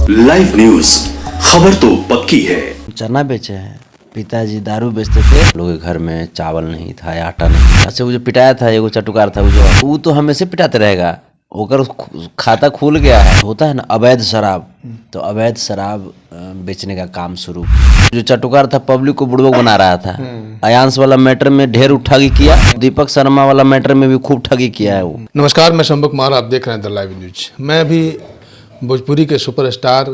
Live news, खबर तो पक्की है। चना बेचे हैं, पिताजी दारू बेचते थे, लोगों के घर में चावल नहीं था या आटा नहीं था। अच्छा, वो जो पिटाया था एगो चटुकार था, वो तो हमेशा पिटाते रहेगा, होकर खाता खुल गया है। होता है ना अवैध शराब, तो अवैध शराब बेचने का काम शुरू। जो चटुकार था पब्लिक को बुड़बक बना रहा था। अयांश वाला मैटर में ढेर ठगी किया, दीपक शर्मा वाला मैटर में भी खूब ठगी किया है वो। नमस्कार, मैं शंभू कुमार, आप देख रहे हैं द लाइव न्यूज। मैं भी भोजपुरी के सुपरस्टार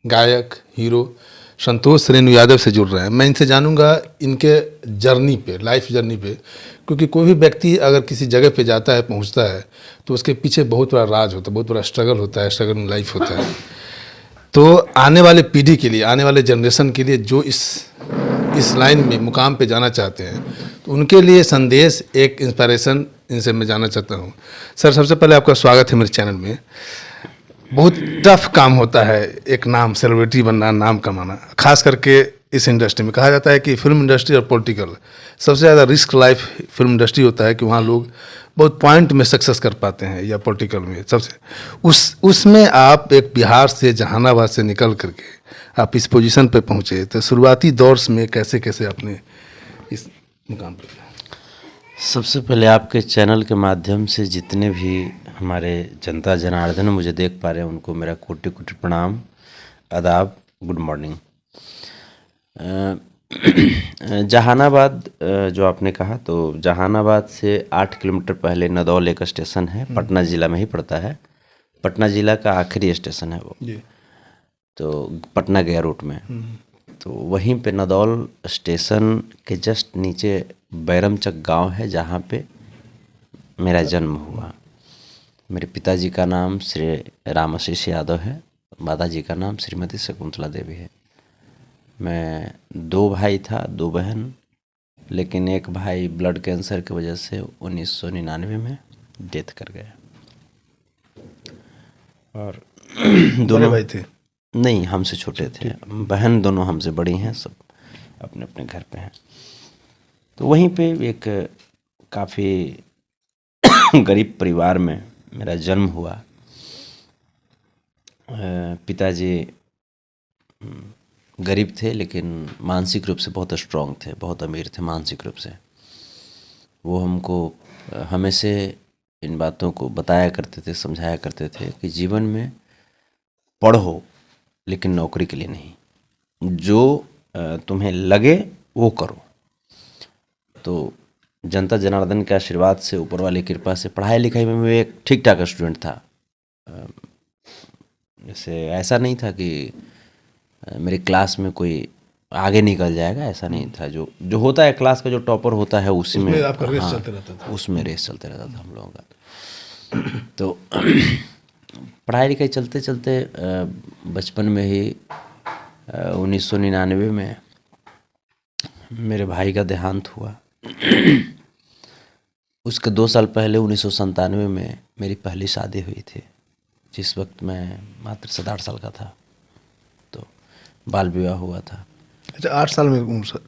गायक हीरो संतोष रेणु यादव से जुड़ रहे हैं। मैं इनसे जानूंगा इनके जर्नी पे, लाइफ जर्नी पे, क्योंकि कोई भी व्यक्ति अगर किसी जगह पे जाता है, पहुंचता है, तो उसके पीछे बहुत बड़ा राज होता है, बहुत बड़ा स्ट्रगल होता है, स्ट्रगल इन लाइफ होता है। तो आने वाले पीढ़ी के लिए, आने वाले जनरेशन के लिए जो इस लाइन में मुकाम पे जाना चाहते हैं, तो उनके लिए संदेश, एक इंस्पिरेशन इनसे मैं जानना चाहता हूँ। सर, सबसे पहले आपका स्वागत है मेरे चैनल में। बहुत टफ काम होता है एक नाम, सेलिब्रिटी बनना, नाम कमाना, खास करके इस इंडस्ट्री में। कहा जाता है कि फिल्म इंडस्ट्री और पॉलिटिकल सबसे ज़्यादा रिस्क लाइफ फिल्म इंडस्ट्री होता है, कि वहाँ लोग बहुत पॉइंट में सक्सेस कर पाते हैं, या पॉलिटिकल में सबसे उसमें आप एक बिहार से, जहानाबाद से निकल करके आप इस पोजीशन पे पहुँचे। तो शुरुआती दौर में कैसे कैसे आपने इस मुकाम पर? सबसे पहले आपके चैनल के माध्यम से जितने भी हमारे जनता जनार्दन मुझे देख पा रहे हैं, उनको मेरा कोटि कोटि प्रणाम, आदाब, गुड मॉर्निंग। जहानाबाद जो आपने कहा, तो जहानाबाद से 8 किलोमीटर पहले नदौल एक स्टेशन है, पटना ज़िला में ही पड़ता है। पटना ज़िला का आखिरी स्टेशन है वो, तो पटना गया रूट में। तो वहीं पे नदौल स्टेशन के जस्ट नीचे बैरमचक गांव है, जहाँ पे मेरा जन्म हुआ। मेरे पिताजी का नाम श्री रामाशीष यादव है, माताजी का नाम श्रीमती शकुंतला देवी है। मैं 2 भाई था, 2 बहन, लेकिन एक भाई ब्लड कैंसर की वजह से 1999 में डेथ कर गया। और दोनों भाई थे? नहीं, हमसे छोटे थे। बहन दोनों हमसे बड़ी हैं, सब अपने अपने घर पे हैं। तो वहीं पे एक काफ़ी गरीब परिवार में मेरा जन्म हुआ। पिताजी गरीब थे, लेकिन मानसिक रूप से बहुत स्ट्रांग थे, बहुत अमीर थे मानसिक रूप से। वो हमको हमेशा इन बातों को बताया करते थे, समझाया करते थे कि जीवन में पढ़ो, लेकिन नौकरी के लिए नहीं, जो तुम्हें लगे वो करो। तो जनता जनार्दन के आशीर्वाद से, ऊपर वाली कृपा से, पढ़ाई लिखाई में मैं एक ठीक ठाक स्टूडेंट था। जैसे ऐसा नहीं था कि मेरे क्लास में कोई आगे निकल जाएगा, ऐसा नहीं था। जो होता है क्लास का, जो टॉपर होता है, उसी में आपका रेस चलते रहता था। उसमें रेस चलते रहता था हम लोगों का। तो पढ़ाई लिखाई चलते चलते बचपन में ही 1999 में मेरे भाई का देहांत हुआ। उसके 2 साल पहले 1997 में मेरी पहली शादी हुई थी, जिस वक्त मैं मात्र 7-8 साल का था। तो बाल विवाह हुआ था। अच्छा, 8 साल में उम्र,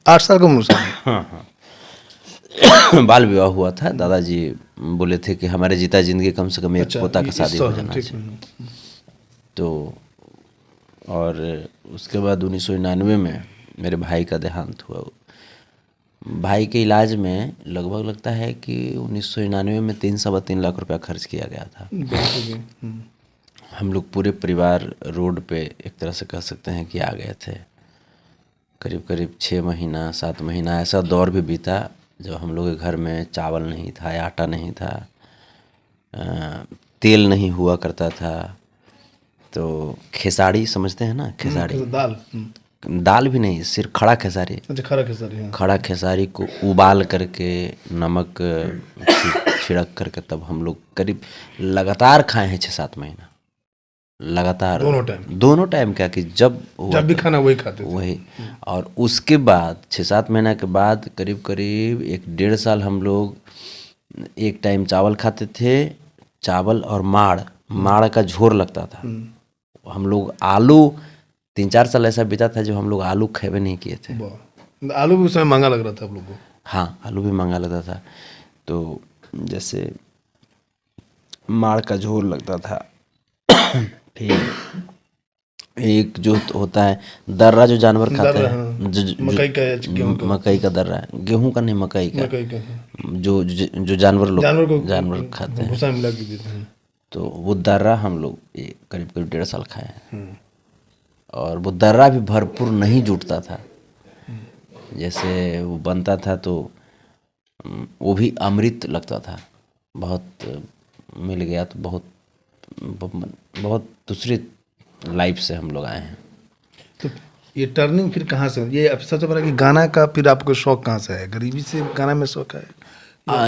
8 साल का उम्र? हाँ, बाल विवाह हुआ था। दादाजी बोले थे कि हमारे जीता जिंदगी कम से कम एक पोता का शादी हो जाना चाहिए। तो और उसके बाद 1999 में मेरे भाई का देहांत हुआ। भाई के इलाज में लगभग लगता है कि 1999 में 3-3.25 लाख रुपया खर्च किया गया था। हम लोग पूरे परिवार रोड पे एक तरह से कह सकते हैं कि आ गए थे। करीब करीब 6 महीना 7 महीना ऐसा दौर भी बीता जब हम लोग के घर में चावल नहीं था या आटा नहीं था, तेल नहीं हुआ करता था। तो खेसारी समझते हैं ना, खेसारी दाल भी नहीं, सिर्फ खड़ा खेसारी। अच्छा, खड़ा खेसारी। हाँ। खड़ा खेसारी को उबाल करके नमक छिड़क करके तब हम लोग करीब लगातार खाए हैं 6-7 महीना लगातार, दोनों टाइम क्या कि जब भी खाना वही खाते थे, वही। और उसके बाद 6-7 महीना के बाद करीब करीब 1-1.5 साल हम लोग एक टाइम चावल खाते थे। चावल और माड़ का झोर लगता था। हम लोग आलू 3-4 साल ऐसा बीता था जब हम लोग आलू खेबे नहीं किए थे। आलू भी उस समय महंगा लग रहा था आप लोग को? हाँ, आलू भी महंगा लगता था। तो जैसे माड़ का झोर लगता था, फिर एक जो होता है दर्रा, जो जानवर खाता दर्रा, है, हाँ। जो मकई का या गेहूं का? मकई का दर्रा, गेहूं का नहीं, मकई का, मकई का, हाँ। जो जानवर लोग जानवर खाते हैं, भूसा मिला के देते हैं। तो वो दर्रा हम लोग करीब करीब 1.5 साल खाए हैं। और वो दर्रा भी भरपूर नहीं जुटता था, जैसे वो बनता था तो वो भी अमृत लगता था। बहुत मिल गया तो बहुत दूसरी लाइफ से हम लोग आए हैं। तो ये टर्निंग फिर कहाँ से, ये अब सबसे बड़ा कि गाना का फिर आपको शौक कहाँ से है? गरीबी से गाना में शौक है?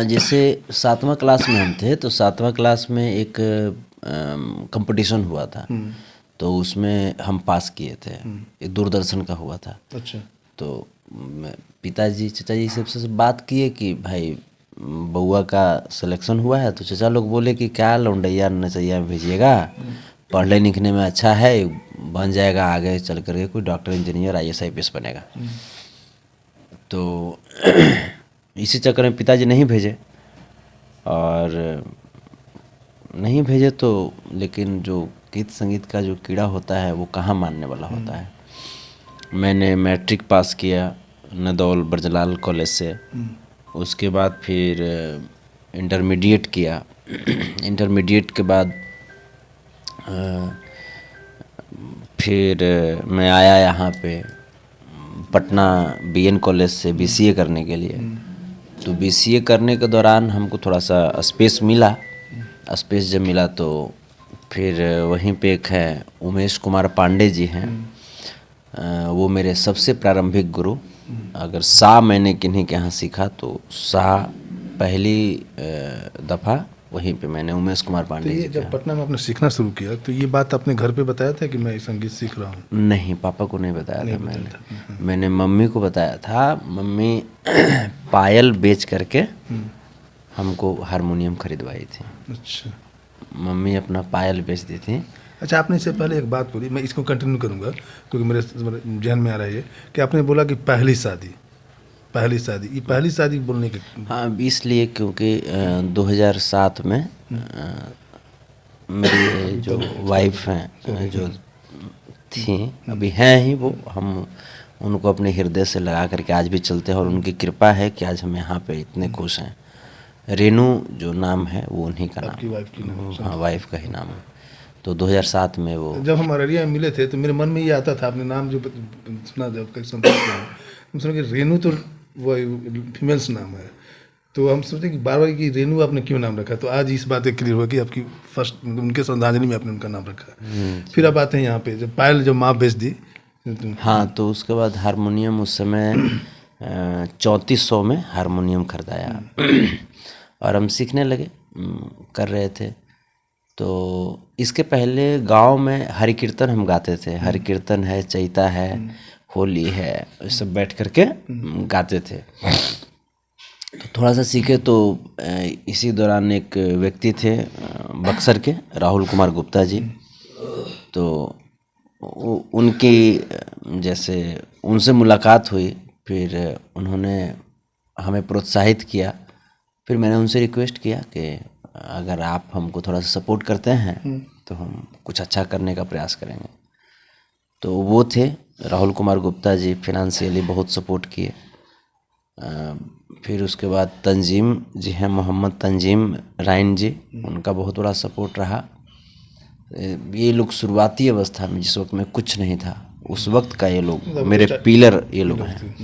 जैसे 7वां क्लास में हम थे तो 7वां क्लास में एक कंपटीशन हुआ था, तो उसमें हम पास किए थे। ये दूरदर्शन का हुआ था। अच्छा। तो पिताजी चचा जी सबसे बात किए कि भाई बउआ का सिलेक्शन हुआ है, तो चचा लोग बोले कि क्या लौंडैया नचैया में भेजिएगा, पढ़ने लिखने में अच्छा है, बन जाएगा आगे चल करके कोई डॉक्टर, इंजीनियर, IAS IPS बनेगा। तो इसी चक्कर में पिताजी नहीं भेजे, और नहीं भेजे तो लेकिन जो गीत संगीत का जो कीड़ा होता है वो कहाँ मानने वाला होता है। मैंने मैट्रिक पास किया नदौल ब्रजलाल कॉलेज से, उसके बाद फिर इंटरमीडिएट किया। इंटरमीडिएट के बाद फिर मैं आया यहाँ पे पटना BN कॉलेज से BCA करने के लिए। तो BCA करने के दौरान हमको थोड़ा सा स्पेस मिला। स्पेस जब मिला तो फिर वहीं पे एक है उमेश कुमार पांडे जी हैं, वो मेरे सबसे प्रारंभिक गुरु। अगर सा मैंने किन्हीं के यहाँ सीखा तो सा पहली दफ़ा वहीं पे मैंने उमेश कुमार पांडे तो ये जी जब पटना में आपने सीखना शुरू किया तो ये बात अपने घर पे बताया था कि मैं संगीत सीख रहा हूँ? नहीं, पापा को नहीं बताया था मैंने मम्मी को बताया था। मम्मी पायल बेच करके हमको हारमोनियम खरीदवाई थी। अच्छा। मम्मी अपना पायल बेच दी थी। अच्छा, आपने इससे पहले एक बात बोली, मैं इसको कंटिन्यू करूँगा क्योंकि मेरे जहन में आ रहा है कि आपने बोला कि पहली शादी, ये पहली शादी बोलने के, हाँ, इसलिए क्योंकि 2007 में मेरी जो वाइफ हैं, जो थी, अभी हैं ही वो, हम उनको अपने हृदय से लगा करके आज भी चलते हैं, और उनकी कृपा है कि आज हम यहाँ पे इतने खुश हैं। रेनू जो नाम है वो उन्हीं का नाम, वाइफ की नाम? हाँ, वाइफ का ही नाम है। तो 2007 में वो, जब हम अररिया में मिले थे तो मेरे मन में ये आता था, आपने नाम जो सुना, जब कहीं सुना कि रेनू तो वो फीमेल्स नाम है, तो हम सोचते कि बार बार कि रेनू आपने क्यों नाम रखा। तो आज इस बात क्लियर हुआ कि आपकी फर्स्ट उनके श्रद्धांजलि में आपने उनका नाम रखा। फिर अब आते हैं यहाँ पे, जब पायल जब माँ बेच दी। हाँ, तो उसके बाद हारमोनियम उस समय 3400 में हारमोनियम खरीदाया और हम सीखने लगे, कर रहे थे। तो इसके पहले गांव में हरि कीर्तन हम गाते थे। हरि कीर्तन है, चैता है, होली है, ये सब बैठ करके गाते थे। तो थोड़ा सा सीखे तो इसी दौरान एक व्यक्ति थे बक्सर के, राहुल कुमार गुप्ता जी, तो उनकी जैसे उनसे मुलाकात हुई, फिर उन्होंने हमें प्रोत्साहित किया। फिर मैंने उनसे रिक्वेस्ट किया कि अगर आप हमको थोड़ा सा सपोर्ट करते हैं तो हम कुछ अच्छा करने का प्रयास करेंगे। तो वो थे राहुल कुमार गुप्ता जी, फिनेंशियली बहुत सपोर्ट किए। फिर उसके बाद तंजीम जी हैं, मोहम्मद तंजीम राइन जी, उनका बहुत बड़ा सपोर्ट रहा। ये लोग शुरुआती अवस्था में, जिस वक्त में कुछ नहीं था, उस वक्त का ये लोग मेरे पिलर ये लोग हैं।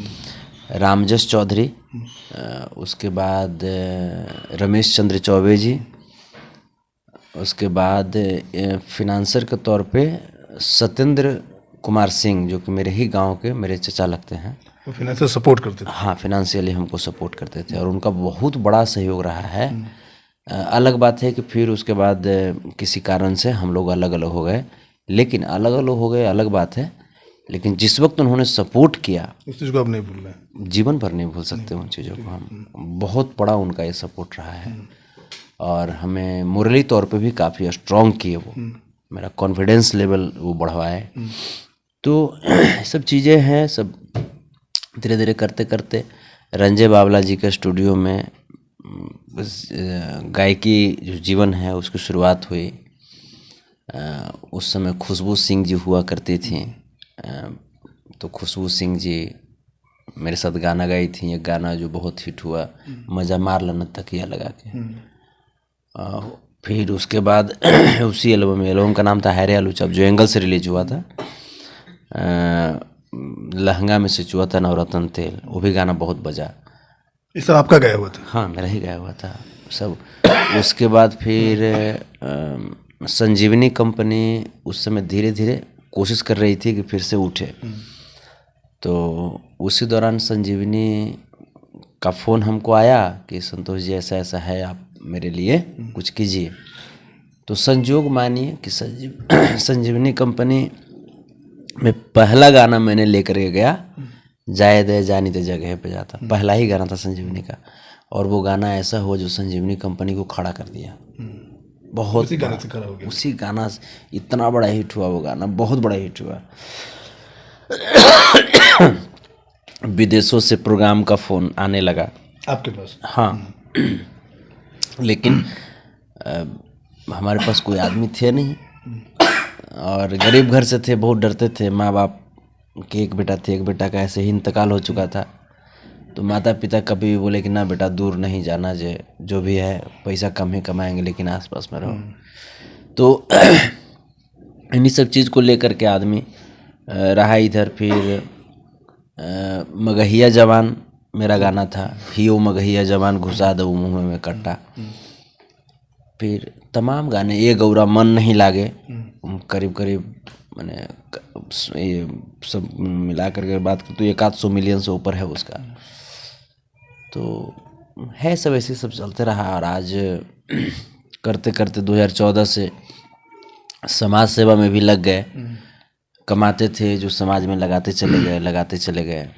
रामजस चौधरी, उसके बाद रमेश चंद्र चौबे जी, उसके बाद फिनांसर के तौर पे सत्येंद्र कुमार सिंह, जो कि मेरे ही गांव के मेरे चचा लगते हैं। वो फिनेंशियल सपोर्ट करते थे? हाँ, फिनेंशियली हमको सपोर्ट करते थे और उनका बहुत बड़ा सहयोग रहा है। अलग बात है कि फिर उसके बाद किसी कारण से हम लोग अलग अलग हो गए, लेकिन अलग अलग हो गए अलग बात है, लेकिन जिस वक्त उन्होंने सपोर्ट किया उस चीज़ को आप नहीं भूल रहे, जीवन भर नहीं भूल सकते उन चीज़ों को हम। बहुत बड़ा उनका ये सपोर्ट रहा है और हमें मोरली तौर पे भी काफ़ी स्ट्रॉन्ग किए वो, मेरा कॉन्फिडेंस लेवल वो बढ़वाए। तो सब चीज़ें हैं, सब धीरे धीरे करते करते रंजय बावला जी के स्टूडियो में गायकी जो जीवन है उसकी शुरुआत हुई। उस समय खुशबू सिंह जी हुआ करती थी। तो खुशबू सिंह जी मेरे साथ गाना गाई थी, एक गाना जो बहुत हिट हुआ, मजा मार लेना तकिया लगा के। फिर उसके बाद उसी एल्बम का नाम था हैरे आलू चाप, जो एंगल से रिलीज हुआ था। लहंगा में से चुआ था नवरत्न तेल, वो भी गाना बहुत बजा। ये सब आपका गाया हुआ था? हाँ, मेरा ही गाया हुआ था सब। उसके बाद फिर संजीवनी कंपनी उस समय धीरे धीरे कोशिश कर रही थी कि फिर से उठे। तो उसी दौरान संजीवनी का फ़ोन हमको आया कि संतोष जी ऐसा ऐसा है, आप मेरे लिए कुछ कीजिए। तो संजोग मानिए कि संजीवनी कंपनी में पहला गाना मैंने लेकर के गया, जाए दे जानी दे जगह पे जाता, पहला ही गाना था संजीवनी का। और वो गाना ऐसा हुआ जो संजीवनी कंपनी को खड़ा कर दिया। बहुत उसी गाने से खड़ा हो गया। उसी गाना इतना बड़ा हिट हुआ, वो गाना बहुत बड़ा हिट हुआ। विदेशों से प्रोग्राम का फ़ोन आने लगा आपके पास? हाँ। लेकिन हमारे पास कोई आदमी थे नहीं और गरीब घर से थे, बहुत डरते थे। माँ बाप के एक बेटा थे, एक बेटा का ऐसे ही इंतकाल हो चुका था। तो माता पिता कभी भी बोले कि ना बेटा दूर नहीं जाना, जो भी है पैसा कम ही कमाएंगे लेकिन आसपास में रहो। तो इन्हीं सब चीज़ को लेकर के आदमी रहा इधर। फिर मगहिया जवान मेरा गाना था, हियो मगहिया जवान घुसा दो मुँह में कट्टा। फिर तमाम गाने, ये गौरा मन नहीं लागे, करीब करीब मैंने ये सब मिला करके बात कर तो 100 मिलियन से ऊपर है उसका। तो है सब ऐसे सब चलते रहा। और आज करते करते 2014 से समाज सेवा में भी लग गए। कमाते थे जो समाज में लगाते चले गए।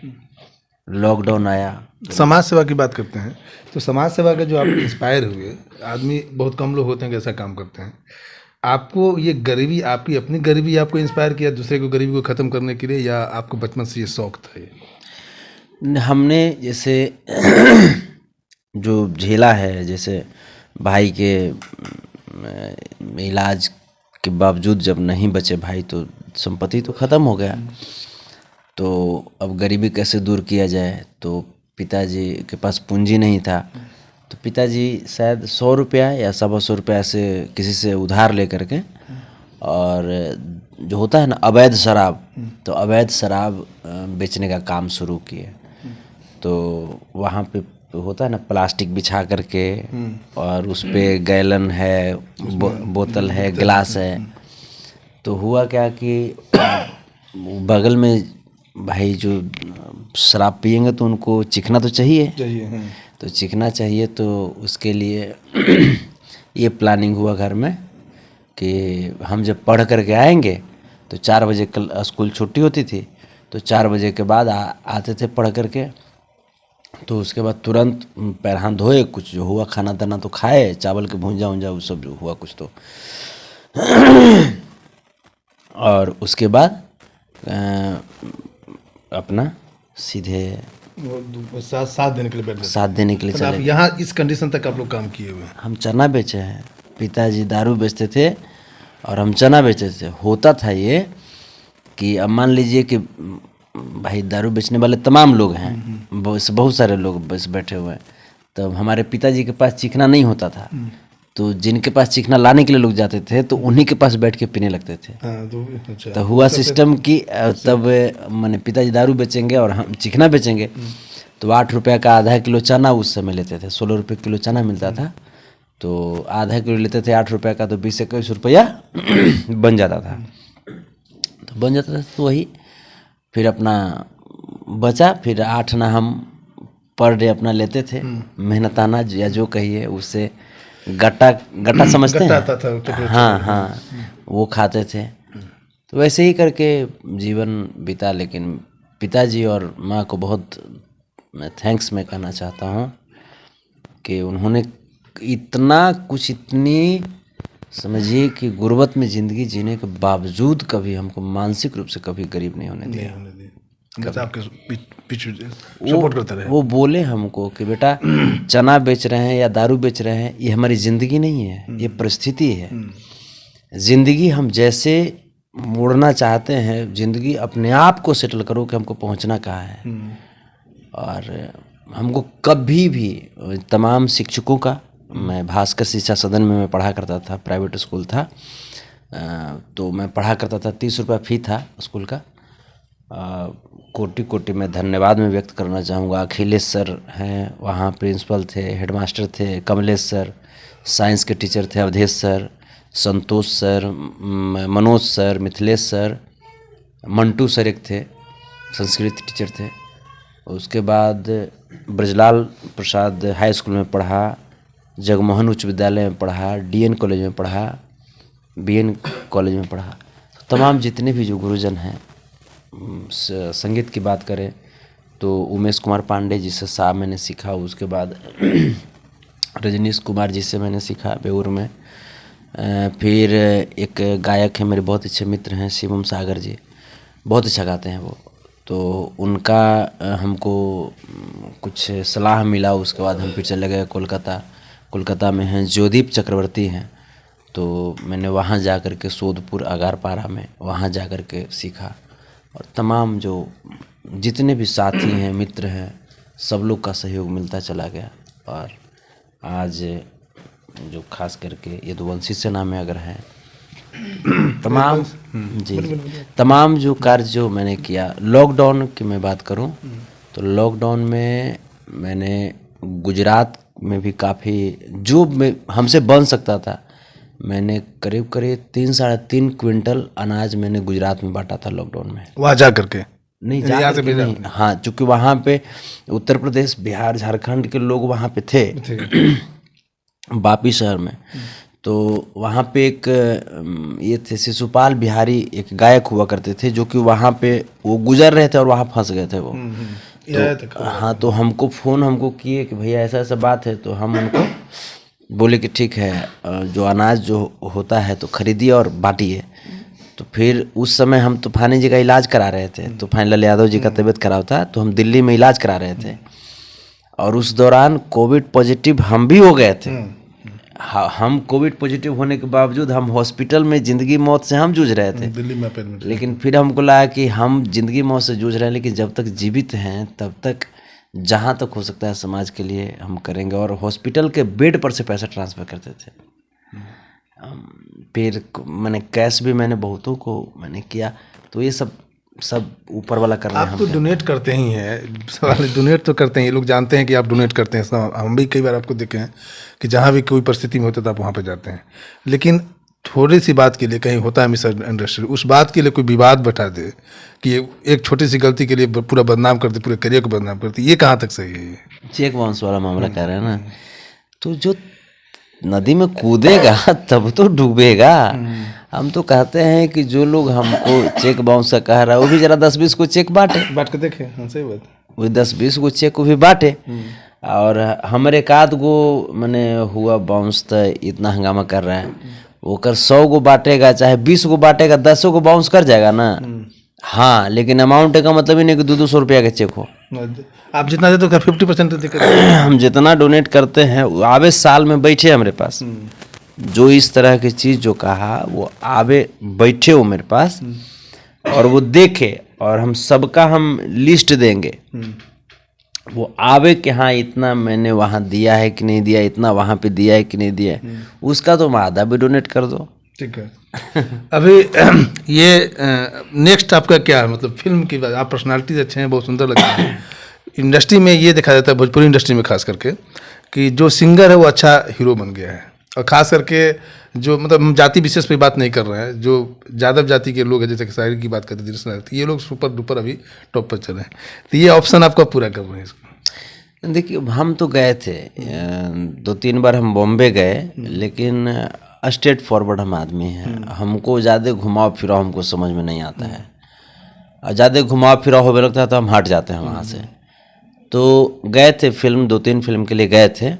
लॉकडाउन आया, समाज सेवा की बात करते हैं तो समाज सेवा का जो आप इंस्पायर हुए, आदमी बहुत कम लोग होते हैं कि ऐसा काम करते हैं। आपको ये गरीबी, आपकी अपनी गरीबी आपको इंस्पायर किया दूसरे को गरीबी को ख़त्म करने के लिए, या आपको बचपन से ये शौक था? ये हमने जैसे जो झेला है, जैसे भाई के इलाज के बावजूद जब नहीं बचे भाई तो संपत्ति तो ख़त्म हो गया। तो अब गरीबी कैसे दूर किया जाए, तो पिताजी के पास पूंजी नहीं था। तो पिताजी शायद 100 रुपया या 125 रुपया से किसी से उधार ले करके, और जो होता है ना अवैध शराब, तो अवैध शराब बेचने का काम शुरू किए। तो वहाँ पे होता है ना प्लास्टिक बिछा करके, और उस पे गैलन है, बोतल है, गिलास है। तो हुआ क्या कि बगल में भाई जो शराब पिएंगे तो उनको चिखना तो चाहिए। तो चिखना चाहिए, तो उसके लिए ये प्लानिंग हुआ घर में कि हम जब पढ़ करके आएंगे तो 4 बजे स्कूल छुट्टी होती थी, तो 4 बजे के बाद आते थे पढ़ करके। तो उसके बाद तुरंत पैर हाथ धोए, कुछ जो हुआ खाना दाना तो खाए, चावल के भूंजा उंजा वो सब जो हुआ कुछ तो और उसके बाद अपना सीधे साथ देने के लिए बैठ गए। साथ देने के लिए चले। आप यहाँ इस कंडीशन तक आप लोग काम किए हुए हैं? हम चना बेचे हैं। पिताजी दारू बेचते थे और हम चना बेचते थे। होता था ये कि अब मान लीजिए कि भाई दारू बेचने वाले तमाम लोग हैं, बहुत सारे लोग बस बैठे हुए हैं। तब हमारे पिताजी के पास चिकना नहीं होता था, तो जिनके पास चिकना लाने के लिए लोग जाते थे तो उन्हीं के पास बैठ के पीने लगते थे। अच्छा। तो हुआ सिस्टम कि तब मैंने पिताजी दारू बेचेंगे और हम चिकना बेचेंगे, तो 8 रुपये का आधा किलो चना उस समय लेते थे। 16 रुपये किलो चना मिलता था, तो आधा किलो लेते थे 8 रुपये का, तो 20-21 रुपया बन जाता था। तो बन जाता था तो वही फिर अपना बचा। फिर 8 आना हम पर डे अपना लेते थे, मेहनताना या जो कहिए उससे गट्टा समझते हैं? हाँ, वो खाते थे। तो वैसे ही करके जीवन बीता। लेकिन पिताजी और माँ को बहुत मैं थैंक्स मैं कहना चाहता हूँ कि उन्होंने इतना कुछ, इतनी समझिए कि गुर्बत में ज़िंदगी जीने के बावजूद कभी हमको मानसिक रूप से कभी गरीब नहीं होने दिया। आपके पीछे सपोर्ट करते रहे। वो बोले हमको कि बेटा चना बेच रहे हैं या दारू बेच रहे हैं, ये हमारी ज़िंदगी नहीं है, ये परिस्थिति है। ज़िंदगी हम जैसे मोड़ना चाहते हैं, ज़िंदगी अपने आप को सेटल करो कि हमको पहुंचना कहाँ है। और हमको कभी भी तमाम शिक्षकों का, मैं भास्कर शिक्षा सदन में मैं पढ़ा करता था, प्राइवेट स्कूल था, तो मैं पढ़ा करता था, 30 रुपये फी था स्कूल का। कोटि कोटि मैं धन्यवाद में व्यक्त करना चाहूँगा। अखिलेश सर हैं, वहाँ प्रिंसिपल थे, हेडमास्टर थे, कमलेश सर, साइंस के टीचर थे, Awadhesh sir, Santosh sir, Manoj sir, Mithilesh sir, Mantu sir एक थे, संस्कृत टीचर थे। उसके बाद ब्रजलाल प्रसाद हाई स्कूल में पढ़ा, जगमोहन उच्च विद्यालय में पढ़ा, DN कॉलेज में पढ़ा, BN कॉलेज में पढ़ा। तमाम जितने भी जो गुरुजन हैं, संगीत की बात करें तो उमेश कुमार पांडे जी से सा मैंने सीखा। उसके बाद रजनीश कुमार जी से मैंने सीखा बेउर में। फिर एक गायक है, मेरे बहुत अच्छे मित्र हैं, शिवम सागर जी, बहुत अच्छा गाते हैं वो। तो उनका हमको कुछ सलाह मिला। उसके बाद हम फिर चले गए कोलकाता में हैं ज्योदीप चक्रवर्ती हैं, तो मैंने वहाँ जा कर के सोदपुर अगारपारा में वहाँ जा कर के सीखा। और तमाम जो जितने भी साथी हैं, मित्र हैं, सब लोग का सहयोग मिलता चला गया। और आज जो खास करके यदुवंशी सेना में अगर हैं, तमाम जो कार्य जो मैंने किया। लॉकडाउन की मैं बात करूं तो लॉकडाउन में मैंने गुजरात में भी काफ़ी जो हमसे बन सकता था, मैंने करीब 3-3.5 क्विंटल अनाज मैंने गुजरात में बांटा था लॉकडाउन में। वहाँ जा करके नहीं, जा करके नहीं, हाँ, चूँकि वहाँ पे उत्तर प्रदेश, बिहार, झारखंड के लोग वहाँ पे थे वापी शहर में। तो वहाँ पे एक ये थे शिशुपाल बिहारी, एक गायक हुआ करते थे, जो कि वहाँ पे वो गुजर रहे थे और वहाँ फंस गए थे वो। तो हाँ, तो हमको किए कि भैया ऐसा ऐसा बात है। तो हम उनको बोले कि ठीक है, जो अनाज जो होता है तो खरीदिए और बांटिए। तो फिर उस समय हम तूफानी जी का इलाज करा रहे थे, तूफानी लाल यादव जी का तबीयत खराब था, तो हम दिल्ली में इलाज करा रहे थे। और उस दौरान कोविड पॉजिटिव हम भी हो गए थे। हम कोविड पॉजिटिव होने के बावजूद हम हॉस्पिटल में ज़िंदगी मौत से हम जूझ रहे थे दिल्ली में। लेकिन फिर हमको लगा कि हम ज़िंदगी मौत से जूझ रहे हैं, लेकिन जब तक जीवित हैं तब तक जहाँ तक हो सकता है समाज के लिए हम करेंगे। और हॉस्पिटल के बेड पर से पैसा ट्रांसफ़र करते थे। फिर मैंने कैश भी मैंने बहुतों को मैंने किया। तो ये सब ऊपर वाला कर रहे हैं। आप तो डोनेट करते ही हैं, सवाल डोनेट तो करते हैं, ये लोग जानते हैं कि आप डोनेट करते हैं। हम भी कई बार आपको देखे हैं कि जहाँ भी कोई परिस्थिति में होता है आप वहाँ पे जाते हैं। लेकिन थोड़ी सी बात के लिए कहीं होता है मिसअंडरस्टैंडिंग, उस बात के लिए कोई विवाद बैठा दे कि एक छोटी सी गलती के लिए पूरा बदनाम करते, पूरे करियर को बदनाम करते, ये कहाँ तक सही है? चेक बाउंस वाला मामला कह रहे हैं ना, तो जो नदी में कूदेगा तब तो डूबेगा। हम तो कहते हैं कि जो लोग हमको चेक बाउंस का कह रहा है वो भी जरा 10-20 को चेक बांट के देखे। हाँ, सही बात। वही 10-20 को चेक को भी बांटे। और हमारे एकाध गो मैंने हुआ बाउंस तो इतना हंगामा कर रहा है, वो कर 100 को बांटेगा, चाहे 20 को बांटेगा, 10 को बाउंस कर जाएगा ना। हाँ, लेकिन अमाउंट का मतलब ही नहीं कि 200 रुपया का चेक हो। आप जितना देते हो 50% हम जितना डोनेट करते हैं आवे साल में बैठे हमारे पास, जो इस तरह की चीज़ जो कहा वो आवे बैठे हो मेरे पास और वो देखे, और हम सबका हम लिस्ट देंगे। वो आवे कि हाँ इतना मैंने वहाँ दिया है कि नहीं दिया, इतना वहाँ पे दिया है कि नहीं दिया है, उसका तो आधा भी डोनेट कर दो। ठीक है। अभी ये नेक्स्ट आपका क्या है, मतलब फिल्म की बात, आप पर्सनालिटीज अच्छे हैं, बहुत सुंदर लगते हैं। इंडस्ट्री में ये देखा जाता है, भोजपुरी इंडस्ट्री में खास करके, कि जो सिंगर है वो अच्छा हीरो बन गया है। और ख़ास करके जो मतलब हम जाति विशेष पे बात नहीं कर रहे हैं, जो यादव जाति के लोग हैं, जैसे खेसारी की बात करते हैं, ये लोग सुपर डुपर अभी टॉप पर चले हैं। तो ये ऑप्शन आपका पूरा कर रहे हैं इसको? देखिए, हम तो गए थे 2-3 बार हम बॉम्बे गए, लेकिन स्ट्रेट फॉरवर्ड हम आदमी हैं। हमको ज़्यादा घुमाव फिराव हमको समझ में नहीं आता है, और ज़्यादा घुमाव फिराव होने लगता है तो हम हट जाते हैं वहाँ से। तो गए थे फिल्म, 2-3 फिल्म के लिए गए थे,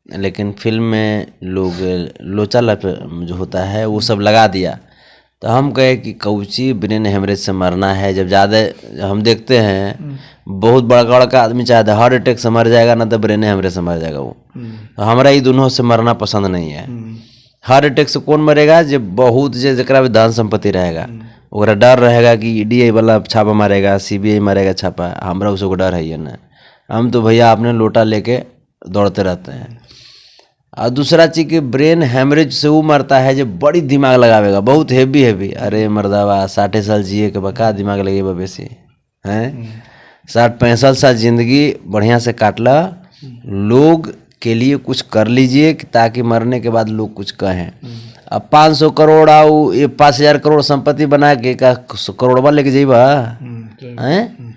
लेकिन फिल्म में लोग लोचा लप जो होता है वो सब लगा दिया। तो हम कहे कि कौची ब्रेन हेमरेज से मरना है, जब ज़्यादा हम देखते हैं बहुत बड़ा का आदमी चाहे हार्ट अटैक से मर जाएगा ना, तो ब्रेन हेमरेज से मर जाएगा वो। तो हमारा ये दोनों से मरना पसंद नहीं है। हार्ट अटैक से कौन मरेगा? जो बहुत जरा भी धन संपत्ति रहेगा, ओकरा डर रहेगा कि ईडी वाला छापा मारेगा, सीबीआई मारेगा छापा, हमरा उसको डर है ना। हम तो भैया अपने लोटा लेके दौड़ते रहते हैं। और दूसरा चीज़ कि ब्रेन हेमरेज से वो मरता है जो बड़ी दिमाग लगावेगा, बहुत हेवी। अरे मर्दावा 60 साल जिए के बका दिमाग लगेगा बेसी हैं। 60-65 साल जिंदगी बढ़िया से काटला, लोग के लिए कुछ कर लीजिए ताकि मरने के बाद लोग कुछ कहें। अब 500 करोड़ आओ, ये 5000 करोड़ संपत्ति बना के का करोड़वा लेके जाइबा हैं?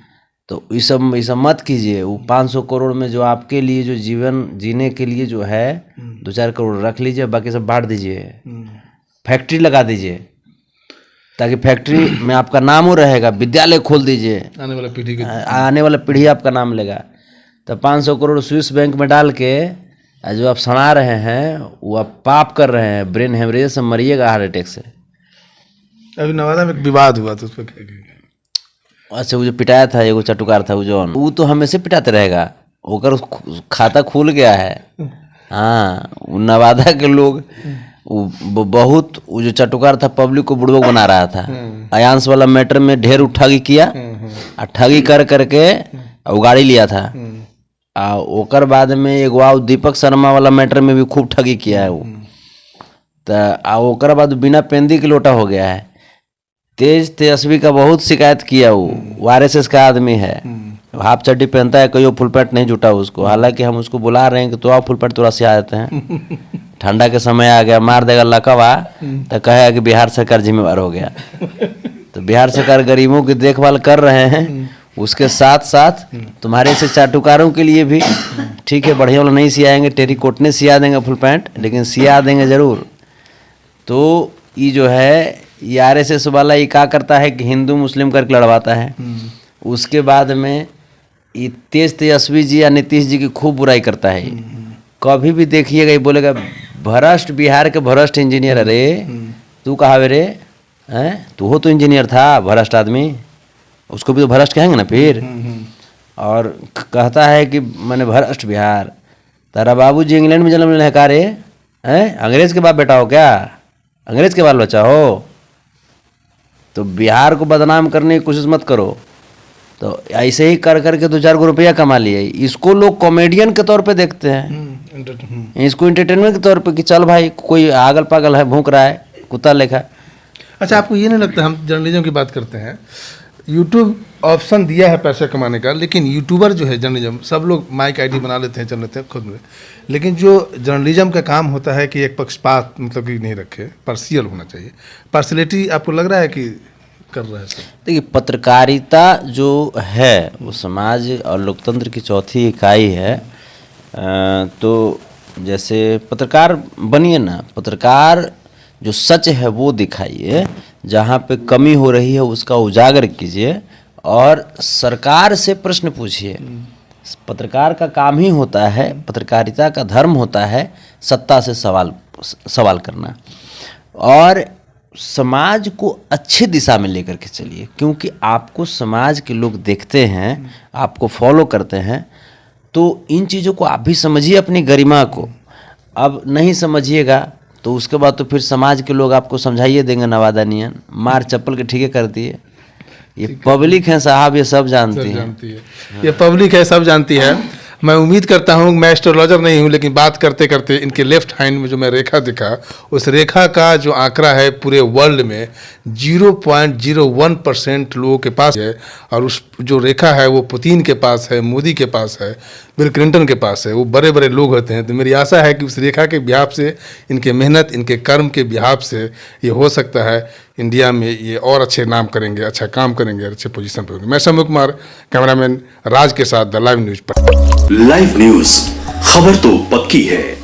तो ये सब मत कीजिए। वो 500 करोड़ में जो आपके लिए जो जीवन जीने के लिए जो है 2-4 करोड़ रख लीजिए, बाकी सब बांट दीजिए। फैक्ट्री लगा दीजिए ताकि फैक्ट्री में आपका नाम हो रहेगा। विद्यालय खोल दीजिए, आने वाला पीढ़ी आपका नाम लेगा। तो 500 करोड़ स्विस बैंक में डाल के जो आप सड़ा रहे हैं वो आप पाप कर रहे हैं। ब्रेन हेमरेज से मरिएगा हार्ट अटैक से। अभी नवादा में एक विवाद हुआ तो उस पर क्या कहेंगे? अच्छा, वो जो पिटाया था, एगो चटुकार था वो तो हमेशा पिटाते रहेगा। ओकर खाता खुल गया है। हाँ, नवादा के लोग बहुत, वो जो चटुकार था पब्लिक को बुड़बक बना रहा था। अयांश वाला मैटर में ढेर ठगी किया और ठगी कर करके वो गाड़ी लिया था। ओकर बाद में एगो दीपक शर्मा वाला मैटर में भी खूब ठगी किया है वो। तो ओकर बाद बिना पेंदी के लोटा हो गया है। तेजस्वी का बहुत शिकायत किया, वो आरएसएस का आदमी है, हाफ चड्डी पहनता है, कोई फुल पैंट नहीं जुटा उसको। हालांकि हम उसको बुला रहे हैं कि तो आप फुल पैंट थोड़ा से आ जाते हैं, ठंडा के समय आ गया, मार देगा लकवा तो कहेगा कि बिहार सरकार जिम्मेवार हो गया। तो बिहार सरकार गरीबों की देखभाल कर रहे हैं, उसके साथ साथ तुम्हारे से चाटुकारों के लिए भी ठीक है, बढ़िया वाला नहीं सियाएंगे, टेरिकोट ने सिया देंगे फुल पैंट, लेकिन सिया देंगे ज़रूर। तो ये जो है ये आरएसएस वाला ये क्या करता है कि हिंदू मुस्लिम करके लड़वाता है। उसके बाद में ये तेजस्वी जी या नीतीश जी की खूब बुराई करता है। कभी भी देखिएगा ये बोलेगा भ्रष्ट, बिहार के भ्रष्ट इंजीनियर। अरे तू कहाँ रे हैं? तू हो तो इंजीनियर था, भ्रष्ट आदमी, उसको भी तो भ्रष्ट कहेंगे ना फिर। और कहता है कि मैंने भ्रष्ट बिहार। तारा बाबूजी इंग्लैंड में जन्म लेने का रे हैं? अंग्रेज के बाप बेटा हो क्या? अंग्रेज के बाल बच्चा हो? तो बिहार को बदनाम करने की कोशिश मत करो। तो ऐसे ही कर करके 2-4 रुपया कमा लिए। इसको लोग कॉमेडियन के तौर पे देखते हैं, इसको एंटरटेनमेंट के तौर पे कि चल भाई कोई आगल पागल है, भूख रहा है कुत्ता लेखा। अच्छा, आपको ये नहीं लगता, हम जर्नलिज्म की बात करते हैं, यूट्यूब ऑप्शन दिया है पैसे कमाने का, लेकिन यूट्यूबर जो है जर्नलिज्म, सब लोग माइक आईडी बना लेते हैं, चल लेते हैं खुद में, लेकिन जो जर्नलिज्म का काम होता है कि एक पक्षपात मतलब कि नहीं रखे, पार्शियल होना चाहिए। पार्शियलिटी आपको लग रहा है कि कर रहा है? देखिए, पत्रकारिता जो है वो समाज और लोकतंत्र की चौथी इकाई है। तो जैसे पत्रकार बनिए ना, पत्रकार जो सच है वो दिखाइए, जहाँ पे कमी हो रही है उसका उजागर कीजिए और सरकार से प्रश्न पूछिए। पत्रकार का काम ही होता है, पत्रकारिता का धर्म होता है सत्ता से सवाल करना और समाज को अच्छी दिशा में लेकर के चलिए, क्योंकि आपको समाज के लोग देखते हैं, आपको फॉलो करते हैं। तो इन चीज़ों को आप भी समझिए, अपनी गरिमा को। अब नहीं समझिएगा तो उसके बाद तो फिर समाज के लोग आपको समझाइए देंगे नवादा नियन, मार चप्पल के ठीके कर दिए। ये पब्लिक है साहब, ये सब जानती है। ये पब्लिक है, सब जानती है। मैं उम्मीद करता हूँ, मैं एस्ट्रोलॉजर नहीं हूँ, लेकिन बात करते करते इनके लेफ्ट हैंड में जो मैं रेखा दिखा, उस रेखा का जो आंकड़ा है पूरे वर्ल्ड में 0.01% लोगों के पास है। और उस जो रेखा है वो पुतिन के पास है, मोदी के पास है, बिल क्लिंटन के पास है, वो बड़े बड़े लोग होते हैं। तो मेरी आशा है कि उस रेखा के बिहाफ से, इनके मेहनत, इनके कर्म के बिहाफ से ये हो सकता है इंडिया में ये और अच्छे नाम करेंगे, अच्छा काम करेंगे, अच्छे पोजीशन पर होंगे। मैं शम्भू कुमार, कैमरामैन राज के साथ द लाइव न्यूज पर। लाइव न्यूज, खबर तो पक्की है।